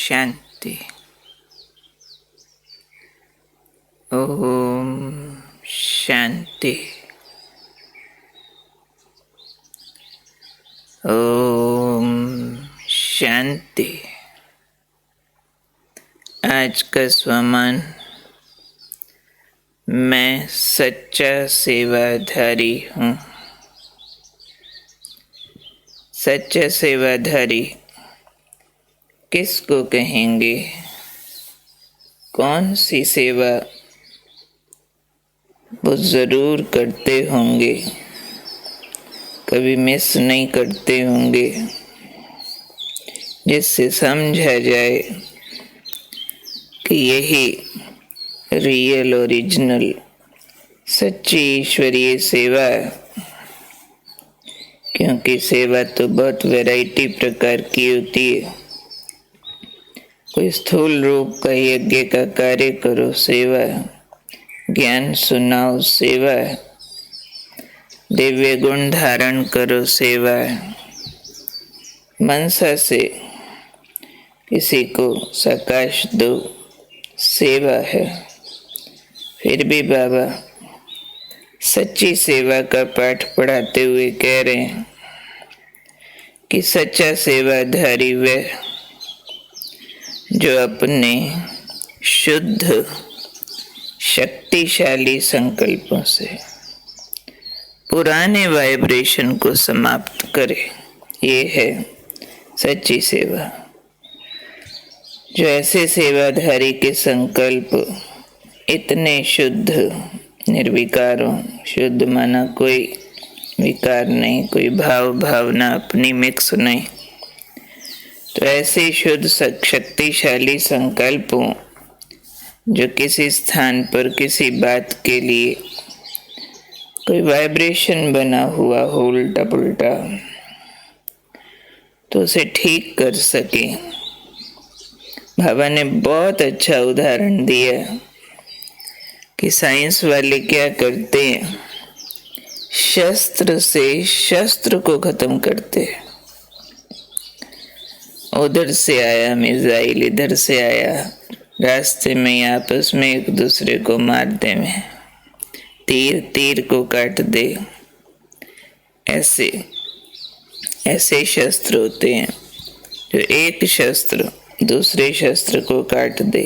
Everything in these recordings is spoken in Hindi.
शांति। ओम शांति। ओम शांति। आज का स्वमान, मैं सच्चा सेवाधारी हूँ। सच्चा सेवाधारी किसको कहेंगे? कौन सी सेवा वो ज़रूर करते होंगे, कभी मिस नहीं करते होंगे, जिससे समझा जाए कि यही रियल ओरिजिनल सच्ची ईश्वरीय सेवा है। क्योंकि सेवा तो बहुत वैरायटी प्रकार की होती है। कोई स्थूल रूप का यज्ञ का कार्य करो, सेवा है। ज्ञान सुनाओ, सेवा है। दिव्य गुण धारण करो, सेवा है। मनसा से किसी को सकाश दो, सेवा है। फिर भी बाबा सच्ची सेवा का पाठ पढ़ाते हुए कह रहे हैं कि सच्चा सेवाधारी वह जो अपने शुद्ध शक्तिशाली संकल्पों से पुराने वाइब्रेशन को समाप्त करे। ये है सच्ची सेवा। जो ऐसे सेवाधारी के संकल्प इतने शुद्ध निर्विकार हो, शुद्ध माना कोई विकार नहीं, कोई भाव भावना अपनी मिक्स नहीं, तो ऐसे शुद्ध शक्तिशाली संकल्पों जो किसी स्थान पर किसी बात के लिए कोई वाइब्रेशन बना हुआ हो उल्टा पुल्टा, तो उसे ठीक कर सके। बाबा ने बहुत अच्छा उदाहरण दिया कि साइंस वाले क्या करते हैं, शस्त्र से शस्त्र को खत्म करते हैं। उधर से आया मिसाइल, इधर से आया, रास्ते में आपस में एक दूसरे को मारते में, तीर तीर को काट दे। ऐसे ऐसे शस्त्र होते हैं जो एक शस्त्र दूसरे शस्त्र को काट दे।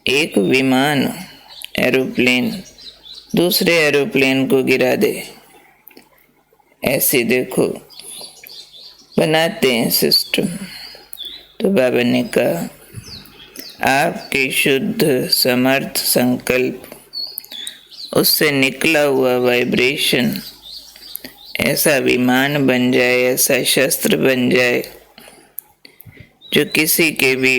एक विमान, एरोप्लेन दूसरे एरोप्लेन को गिरा दे। ऐसे देखो बनाते हैं सिस्टम। तो बाबा ने कहा, आपके शुद्ध समर्थ संकल्प, उससे निकला हुआ वाइब्रेशन ऐसा विमान बन जाए, ऐसा शस्त्र बन जाए जो किसी के भी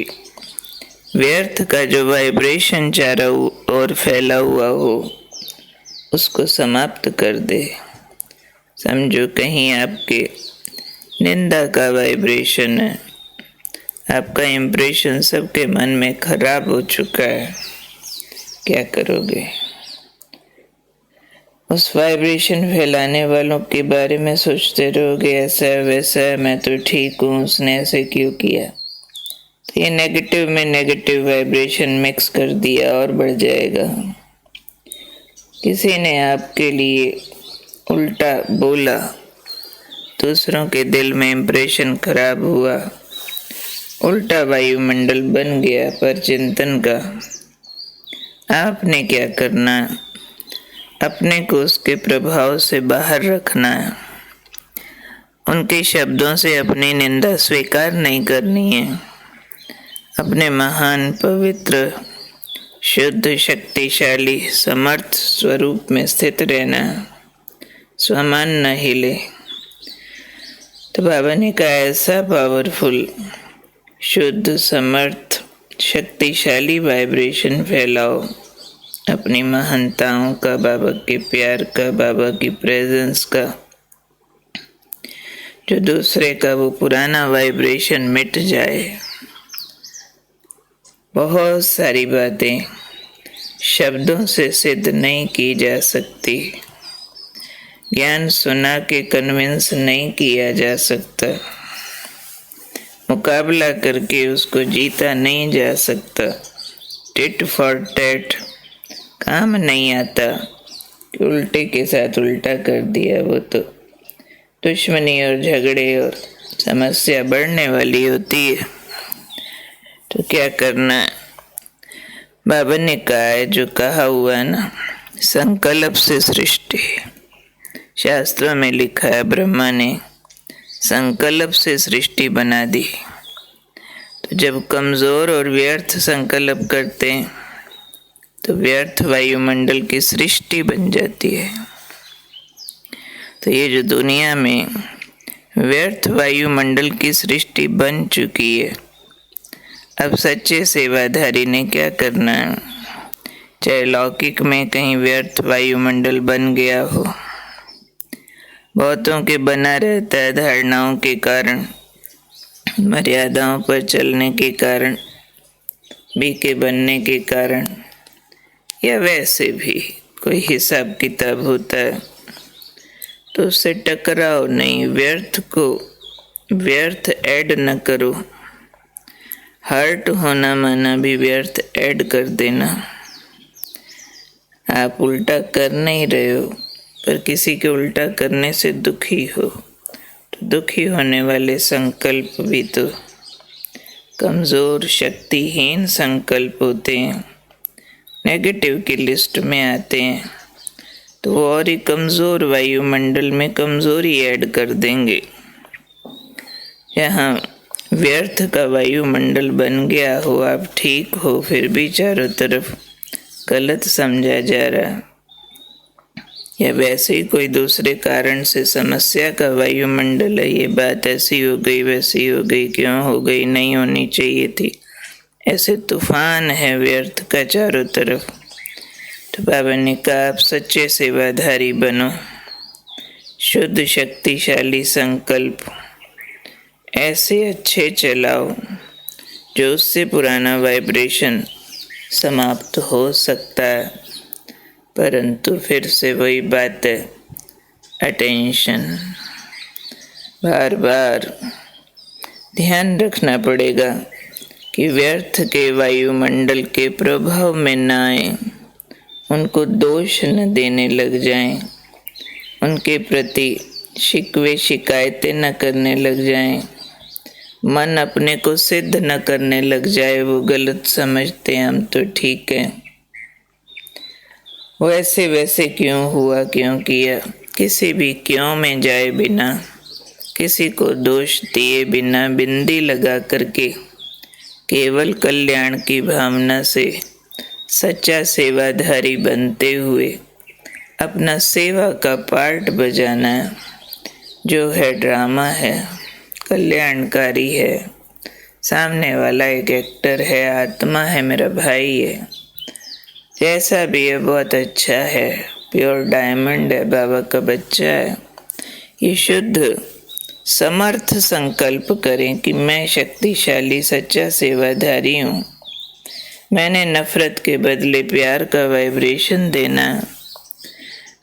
व्यर्थ का जो वाइब्रेशन चारों ओर फैला हुआ हो उसको समाप्त कर दे। समझो कहीं आपके निंदा का वाइब्रेशन है, आपका इम्प्रेशन सबके मन में खराब हो चुका है, क्या करोगे? उस वाइब्रेशन फैलाने वालों के बारे में सोचते रहोगे, ऐसा है वैसा है, मैं तो ठीक हूँ, उसने ऐसे क्यों किया। तो ये नेगेटिव में नेगेटिव वाइब्रेशन मिक्स कर दिया और बढ़ जाएगा। किसी ने आपके लिए उल्टा बोला, दूसरों के दिल में इम्प्रेशन खराब हुआ, उल्टा वायुमंडल बन गया पर चिंतन का। आपने क्या करना? अपने को उसके प्रभाव से बाहर रखना है। उनके शब्दों से अपनी निंदा स्वीकार नहीं करनी है। अपने महान पवित्र शुद्ध शक्तिशाली समर्थ स्वरूप में स्थित रहना, स्वमान न हिले। तो बाबा ने कहा, ऐसा पावरफुल शुद्ध समर्थ शक्तिशाली वाइब्रेशन फैलाओ अपनी महानताओं का, बाबा के प्यार का, बाबा की प्रेजेंस का, जो दूसरे का वो पुराना वाइब्रेशन मिट जाए। बहुत सारी बातें शब्दों से सिद्ध नहीं की जा सकती, ज्ञान सुना के कन्विंस नहीं किया जा सकता। मुकाबला करके उसको जीता नहीं जा सकता। टिट फॉर टैट काम नहीं आता कि उल्टे के साथ उल्टा कर दिया, वो तो दुश्मनी और झगड़े और समस्या बढ़ने वाली होती है। तो क्या करना है? बाबा ने कहा है, जो कहा हुआ है ना, संकल्प से सृष्टि। शास्त्रों में लिखा है ब्रह्मा ने संकल्प से सृष्टि बना दी। तो जब कमजोर और व्यर्थ संकल्प करते हैं तो व्यर्थ वायुमंडल की सृष्टि बन जाती है। तो ये जो दुनिया में व्यर्थ वायुमंडल की सृष्टि बन चुकी है, अब सच्चे सेवाधारी ने क्या करना है? चाहे लौकिक में कहीं व्यर्थ वायुमंडल बन गया हो, बहुतों के बना रहता है धारणाओं के कारण, मर्यादाओं पर चलने के कारण, बीके बनने के कारण, या वैसे भी कोई हिसाब किताब होता है, तो उससे टकराओ नहीं। व्यर्थ को व्यर्थ ऐड न करो। हर्ट होना माना भी व्यर्थ ऐड कर देना। आप उल्टा कर नहीं रहे हो, पर किसी के उल्टा करने से दुखी हो, तो दुखी होने वाले संकल्प भी तो कमज़ोर शक्तिहीन संकल्प होते हैं, नेगेटिव की लिस्ट में आते हैं, तो वो और ही कमज़ोर वायुमंडल में कमज़ोरी ऐड कर देंगे। यहाँ व्यर्थ का वायुमंडल बन गया हो, आप ठीक हो, फिर भी चारों तरफ गलत समझा जा रहा, या वैसे ही कोई दूसरे कारण से समस्या का वायुमंडल है, ये बात ऐसी हो गई, वैसी हो गई, क्यों हो गई, नहीं होनी चाहिए थी, ऐसे तूफान है व्यर्थ का चारों तरफ। तो बाबा ने कहा, आप सच्चे सेवाधारी बनो, शुद्ध शक्तिशाली संकल्प ऐसे अच्छे चलाओ जो उससे पुराना वाइब्रेशन समाप्त हो सकता है, परंतु फिर से वही बात है, अटेंशन। बार बार ध्यान रखना पड़ेगा कि व्यर्थ के वायुमंडल के प्रभाव में न आए, उनको दोष न देने लग जाएं, उनके प्रति शिकवे शिकायतें न करने लग जाएं, मन अपने को सिद्ध न करने लग जाए, वो गलत समझते हैं हम तो ठीक है, वैसे वैसे क्यों हुआ, क्यों किया, किसी भी क्यों में जाए बिना, किसी को दोष दिए बिना, बिंदी लगा करके केवल कल्याण की भावना से सच्चा सेवाधारी बनते हुए अपना सेवा का पार्ट बजाना, जो है ड्रामा है, कल्याणकारी है, सामने वाला एक एक्टर है, आत्मा है, मेरा भाई है, जैसा भी है बहुत अच्छा है, प्योर डायमंड है, बाबा का बच्चा है। ये शुद्ध समर्थ संकल्प करें कि मैं शक्तिशाली सच्चा सेवाधारी हूँ, मैंने नफरत के बदले प्यार का वाइब्रेशन देना,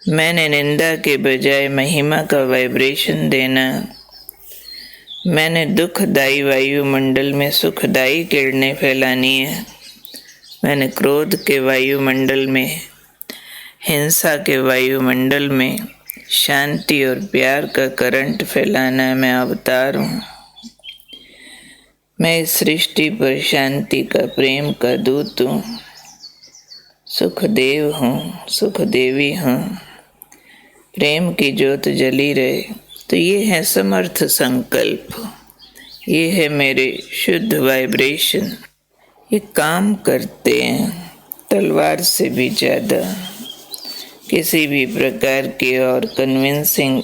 मैंने निंदा के बजाय महिमा का वाइब्रेशन देना, मैंने दुखदायी वायुमंडल में सुखदायी किरणें फैलानी है, मैंने क्रोध के वायुमंडल में, हिंसा के वायुमंडल में शांति और प्यार का करंट फैलाना है। मैं अवतार हूँ, मैं इस सृष्टि पर शांति का, प्रेम का दूत हूँ, सुखदेव हूँ, सुखदेवी हूँ, प्रेम की ज्योत जली रहे। तो ये है समर्थ संकल्प, ये है मेरे शुद्ध वाइब्रेशन, ये काम करते हैं तलवार से भी ज़्यादा, किसी भी प्रकार की और कन्विंसिंग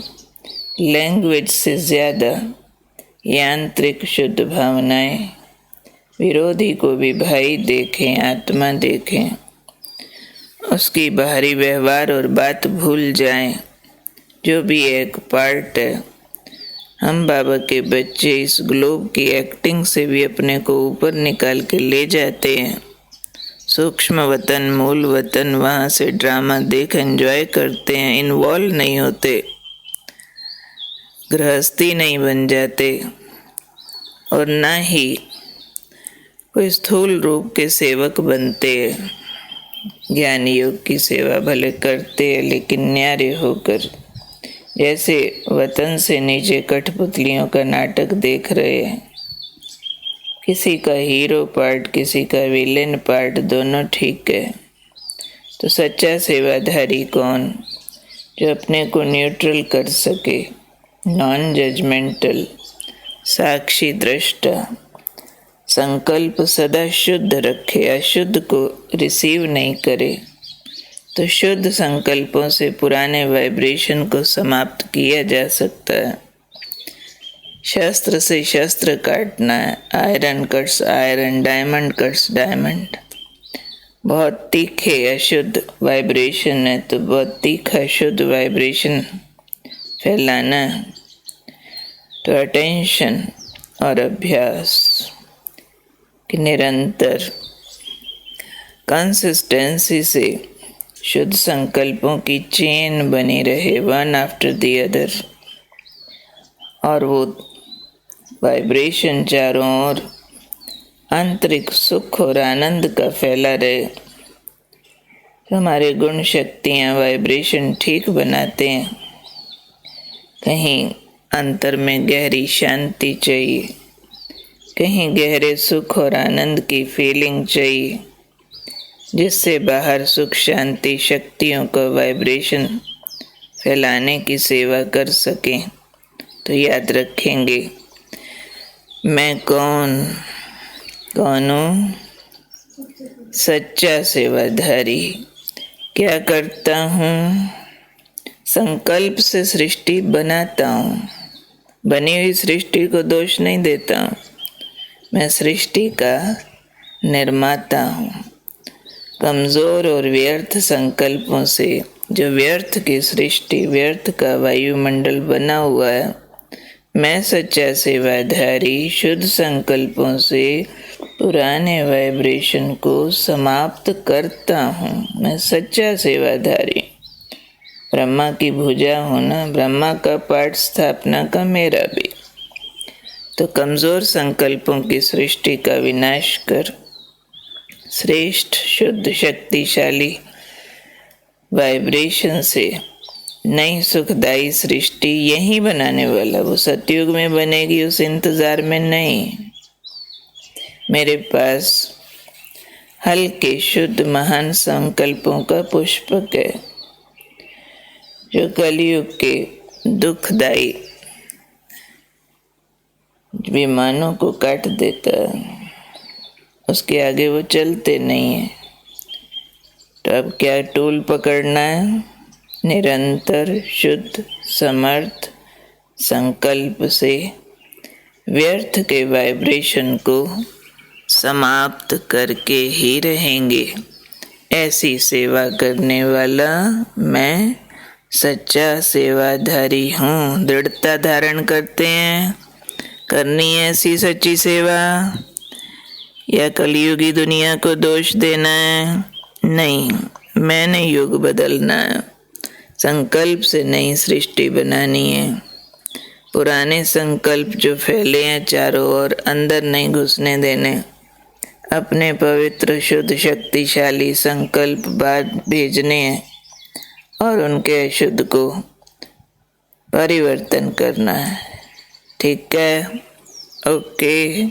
लैंग्वेज से ज़्यादा यांत्रिक शुद्ध भावनाएं। विरोधी को भी भाई देखें, आत्मा देखें, उसकी बाहरी व्यवहार और बात भूल जाएं, जो भी एक पार्ट है। हम बाबा के बच्चे इस ग्लोब की एक्टिंग से भी अपने को ऊपर निकाल के ले जाते हैं। सूक्ष्म वतन, मूल वतन, वहाँ से ड्रामा देख एंजॉय करते हैं, इन्वॉल्व नहीं होते, गृहस्थी नहीं बन जाते, और ना ही कोई स्थूल रूप के सेवक बनते। ज्ञान योग की सेवा भले करते हैं लेकिन न्यारे होकर, जैसे वतन से नीचे कठपुतलियों का नाटक देख रहे हैं। किसी का हीरो पार्ट, किसी का विलेन पार्ट, दोनों ठीक है। तो सच्चा सेवाधारी कौन? जो अपने को न्यूट्रल कर सके, नॉन जजमेंटल, साक्षी दृष्टा, संकल्प सदा शुद्ध रखे, अशुद्ध को रिसीव नहीं करे। तो शुद्ध संकल्पों से पुराने वाइब्रेशन को समाप्त किया जा सकता है। शस्त्र से शस्त्र काटना है, iron cuts iron, diamond cuts diamond. बहुत तीखे अशुद्ध वाइब्रेशन है तो बहुत तीखा शुद्ध वाइब्रेशन फैलाना है। तो अटेंशन और अभ्यास कि निरंतर कंसिस्टेंसी से शुद्ध संकल्पों की चेन बनी रहे, वन आफ्टर द अदर, और वो वाइब्रेशन चारों ओर आंतरिक सुख और आनंद का फैला रहे। तो हमारे गुण शक्तियाँ वाइब्रेशन ठीक बनाते हैं। कहीं अंतर में गहरी शांति चाहिए, कहीं गहरे सुख और आनंद की फीलिंग चाहिए, जिससे बाहर सुख शांति शक्तियों का वाइब्रेशन फैलाने की सेवा कर सकें। तो याद रखेंगे, मैं कौन हूँ? सच्चा सेवाधारी। क्या करता हूँ? संकल्प से सृष्टि बनाता हूँ। बनी हुई सृष्टि को दोष नहीं देता हूँ, मैं सृष्टि का निर्माता हूँ। कमज़ोर और व्यर्थ संकल्पों से जो व्यर्थ की सृष्टि, व्यर्थ का वायुमंडल बना हुआ है, मैं सच्चा सेवाधारी शुद्ध संकल्पों से पुराने वाइब्रेशन को समाप्त करता हूँ। मैं सच्चा सेवाधारी। ब्रह्मा की भुजा होना, ब्रह्मा का पाठ स्थापना का मेरा भी। तो कमज़ोर संकल्पों की सृष्टि का विनाश कर श्रेष्ठ शुद्ध शक्तिशाली वाइब्रेशन से नई सुखदायी सृष्टि यही बनाने वाला। वो सतयुग में बनेगी, उस इंतज़ार में नहीं। मेरे पास हल्के शुद्ध महान संकल्पों का पुष्पक है, जो कलयुग के दुखदायी विमानों को काट देता है। उसके आगे वो चलते नहीं है। तो अब क्या टूल पकड़ना है? निरंतर शुद्ध समर्थ संकल्प से व्यर्थ के वाइब्रेशन को समाप्त करके ही रहेंगे। ऐसी सेवा करने वाला मैं सच्चा सेवाधारी हूँ। दृढ़ता धारण करते हैं, करनी है ऐसी सच्ची सेवा, या कलयुगी दुनिया को दोष देना है? नहीं, मैंने युग बदलना है। संकल्प से नई सृष्टि बनानी है। पुराने संकल्प जो फैले हैं चारों ओर, अंदर नहीं घुसने देने। अपने पवित्र शुद्ध शक्तिशाली संकल्प बाद भेजने हैं और उनके अशुद्ध को परिवर्तन करना है। ठीक है? ओके।